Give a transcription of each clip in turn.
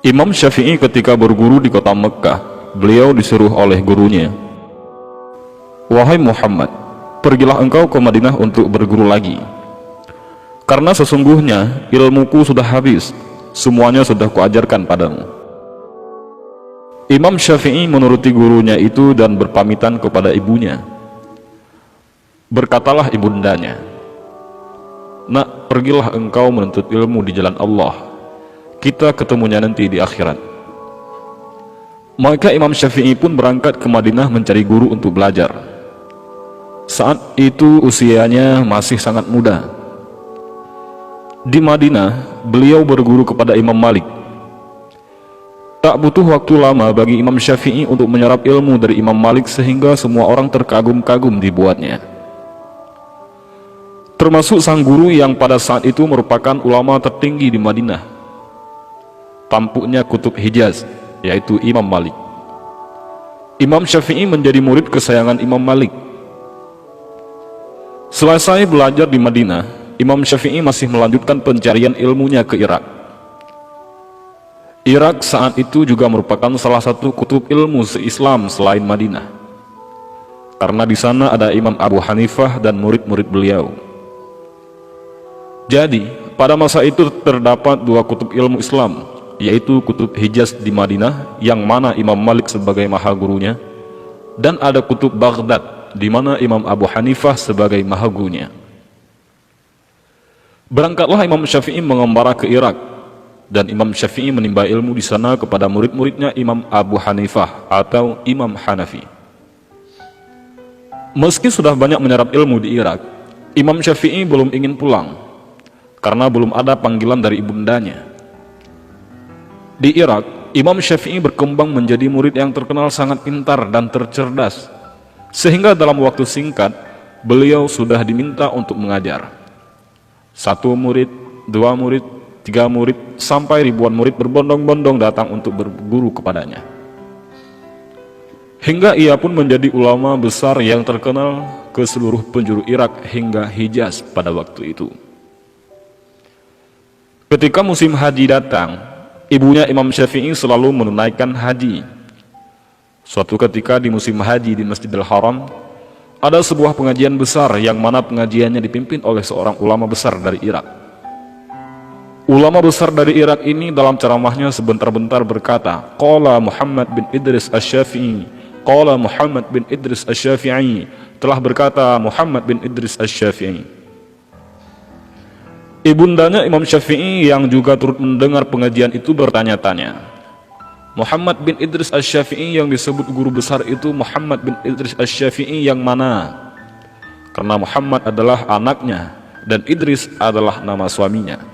Imam Syafi'i ketika berguru di kota Mekkah, beliau disuruh oleh gurunya, "Wahai Muhammad, pergilah engkau ke Madinah untuk berguru lagi. Karena sesungguhnya ilmuku sudah habis, semuanya sudah kuajarkan padamu." Imam Syafi'i menuruti gurunya itu dan berpamitan kepada ibunya. Berkatalah ibundanya, "Nak, pergilah engkau menuntut ilmu di jalan Allah. Kita ketemunya nanti di akhirat." Maka Imam Syafi'i pun berangkat ke Madinah mencari guru untuk belajar. Saat itu usianya masih sangat muda. Di Madinah, beliau berguru kepada Imam Malik. Tak butuh waktu lama bagi Imam Syafi'i untuk menyerap ilmu dari Imam Malik sehingga semua orang terkagum-kagum dibuatnya. Termasuk sang guru yang pada saat itu merupakan ulama tertinggi di Madinah, tampuknya kutub Hijaz, yaitu Imam Malik. Imam Syafi'i menjadi murid kesayangan Imam Malik. Selesai belajar di Madinah, Imam Syafi'i masih melanjutkan pencarian ilmunya ke Irak. Irak saat itu juga merupakan salah satu kutub ilmu se-Islam selain Madinah, karena di sana ada Imam Abu Hanifah dan murid-murid beliau. Jadi, pada masa itu terdapat dua kutub ilmu Islam, yaitu kutub Hijaz di Madinah, yang mana Imam Malik sebagai maha gurunya, dan ada kutub Baghdad, di mana Imam Abu Hanifah sebagai maha gurunya. Berangkatlah Imam Syafi'i mengembara ke Irak, dan Imam Syafi'i menimba ilmu di sana kepada murid-muridnya Imam Abu Hanifah atau Imam Hanafi. Meski sudah banyak menyerap ilmu di Irak, Imam Syafi'i belum ingin pulang, karena belum ada panggilan dari ibundanya. Di Irak, Imam Syafi'i berkembang menjadi murid yang terkenal sangat pintar dan tercerdas, sehingga dalam waktu singkat, beliau sudah diminta untuk mengajar. 1 murid, 2 murid, 3 murid, sampai ribuan murid berbondong-bondong datang untuk berguru kepadanya. Hingga ia pun menjadi ulama besar yang terkenal ke seluruh penjuru Irak hingga Hijaz pada waktu itu. Ketika musim haji datang, ibunya Imam Syafi'i selalu menunaikan haji. Suatu ketika di musim haji di Masjidil Haram, ada sebuah pengajian besar yang mana pengajiannya dipimpin oleh seorang ulama besar dari Irak. Ulama besar dari Irak ini dalam ceramahnya sebentar-bentar berkata, "Qala Muhammad bin Idris Asy-Syafi'i, qala Muhammad bin Idris Asy-Syafi'i," telah berkata Muhammad bin Idris Asy-Syafi'i. Ibundanya Imam Syafi'i yang juga turut mendengar pengajian itu bertanya-tanya, "Muhammad bin Idris Asy-Syafi'i yang disebut guru besar itu Muhammad bin Idris Asy-Syafi'i yang mana?" Karena Muhammad adalah anaknya dan Idris adalah nama suaminya.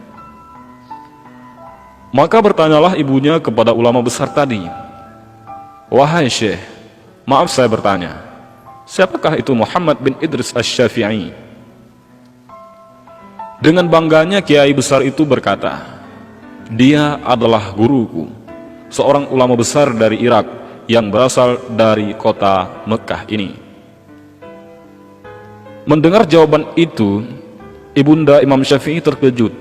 Maka bertanyalah ibunya kepada ulama besar tadi, "Wahai Syekh, maaf saya bertanya, siapakah itu Muhammad bin Idris Asy-Syafi'i?" Dengan bangganya kiai besar itu berkata, "Dia adalah guruku, seorang ulama besar dari Irak yang berasal dari kota Mekkah ini." Mendengar jawaban itu, ibunda Imam Syafi'i terkejut,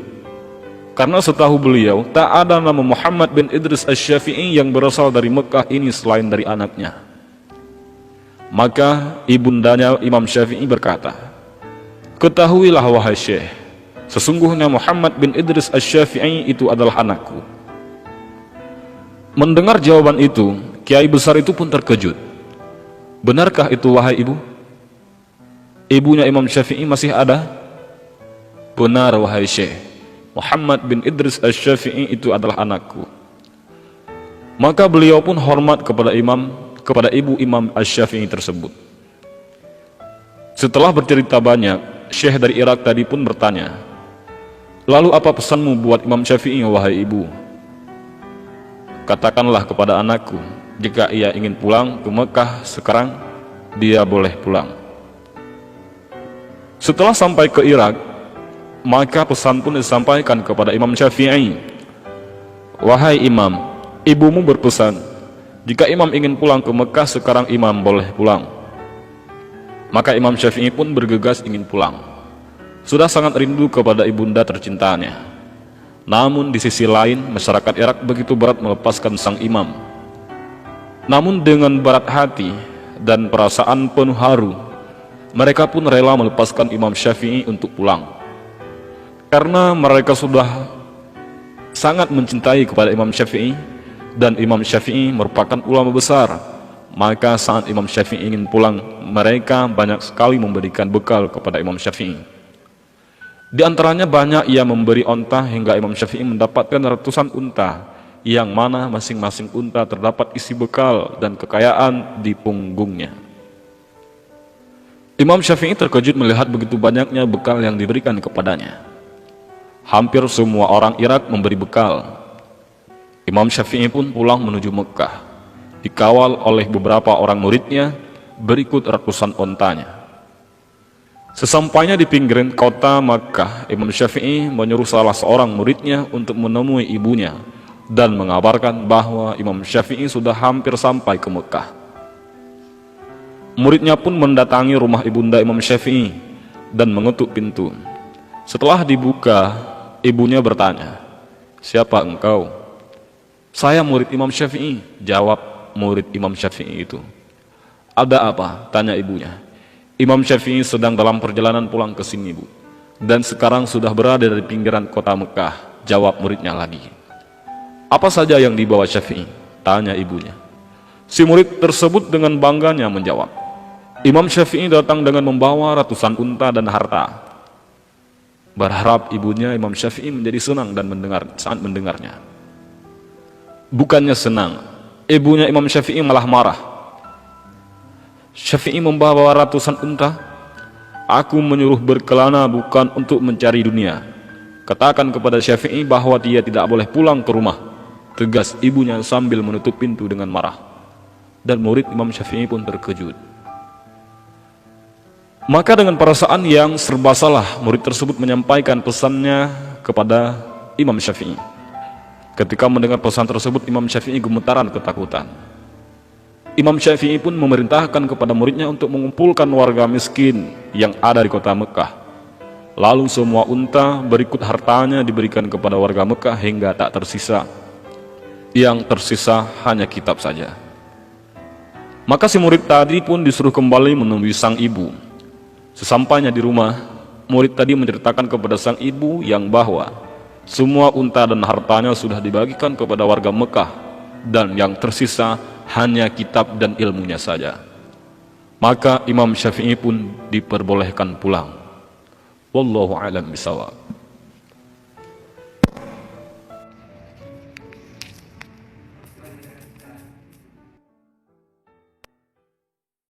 karena setahu beliau tak ada nama Muhammad bin Idris Asy-Syafi'i yang berasal dari Mekkah ini selain dari anaknya. Maka ibundanya Imam Syafi'i berkata, "Ketahuilah wahai Syekh, sesungguhnya Muhammad bin Idris Asy-Syafi'i itu adalah anakku." Mendengar jawaban itu, kiai besar itu pun terkejut. "Benarkah itu wahai ibu?" Ibunya Imam Syafi'i masih ada. "Benar wahai Syekh, Muhammad bin Idris Asy-Syafi'i itu adalah anakku." Maka beliau pun hormat kepada ibu Imam Asy-Syafi'i tersebut. Setelah bercerita banyak, Syekh dari Irak tadi pun bertanya, "Lalu apa pesanmu buat Imam Syafi'i wahai ibu?" "Katakanlah kepada anakku, jika ia ingin pulang ke Mekah sekarang, dia boleh pulang." Setelah sampai ke Irak, maka pesan pun disampaikan kepada Imam Syafi'i, "Wahai Imam, ibumu berpesan, jika Imam ingin pulang ke Mekah sekarang Imam boleh pulang." Maka Imam Syafi'i pun bergegas ingin pulang. Sudah sangat rindu kepada ibunda tercintanya. Namun di sisi lain, masyarakat Irak begitu berat melepaskan sang imam. Namun dengan berat hati dan perasaan penuh haru, mereka pun rela melepaskan Imam Syafi'i untuk pulang. Karena mereka sudah sangat mencintai kepada Imam Syafi'i, dan Imam Syafi'i merupakan ulama besar, maka saat Imam Syafi'i ingin pulang, mereka banyak sekali memberikan bekal kepada Imam Syafi'i. Di antaranya banyak yang memberi onta hingga Imam Syafi'i mendapatkan ratusan unta, yang mana masing-masing unta terdapat isi bekal dan kekayaan di punggungnya. Imam Syafi'i terkejut melihat begitu banyaknya bekal yang diberikan kepadanya. Hampir semua orang Irak memberi bekal. Imam Syafi'i pun pulang menuju Mekah, dikawal oleh beberapa orang muridnya, berikut ratusan ontanya. Sesampainya di pinggiran kota Makkah, Imam Syafi'i menyuruh salah seorang muridnya untuk menemui ibunya dan mengabarkan bahwa Imam Syafi'i sudah hampir sampai ke Mekah. Muridnya pun mendatangi rumah ibunda Imam Syafi'i dan mengetuk pintu. Setelah dibuka, ibunya bertanya, "Siapa engkau?" "Saya murid Imam Syafi'i," jawab murid Imam Syafi'i itu. "Ada apa?" tanya ibunya. "Imam Syafi'i sedang dalam perjalanan pulang ke sini, Bu, dan sekarang sudah berada di pinggiran kota Mekah," jawab muridnya lagi. "Apa saja yang dibawa Syafi'i?" tanya ibunya. Si murid tersebut dengan bangganya menjawab, "Imam Syafi'i datang dengan membawa ratusan unta dan harta." Berharap ibunya Imam Syafi'i menjadi senang dan saat mendengarnya. Bukannya senang, ibunya Imam Syafi'i malah marah. "Syafi'i membawa ratusan unta? Aku menyuruh berkelana bukan untuk mencari dunia. Katakan kepada Syafi'i bahwa dia tidak boleh pulang ke rumah," tegas ibunya sambil menutup pintu dengan marah. Dan murid Imam Syafi'i pun terkejut. Maka dengan perasaan yang serba salah, murid tersebut menyampaikan pesannya kepada Imam Syafi'i. Ketika mendengar pesan tersebut, Imam Syafi'i gemetaran ketakutan. Imam Syafi'i pun memerintahkan kepada muridnya untuk mengumpulkan warga miskin yang ada di kota Mekah. Lalu semua unta berikut hartanya diberikan kepada warga Mekah hingga tak tersisa. Yang tersisa hanya kitab saja. Maka si murid tadi pun disuruh kembali menemui sang ibu. Sesampainya di rumah, murid tadi menceritakan kepada sang ibu yang bahwa semua unta dan hartanya sudah dibagikan kepada warga Mekah, dan yang tersisa hanya kitab dan ilmunya saja. Maka Imam Syafi'i pun diperbolehkan pulang. Wallahu a'lam bishawab.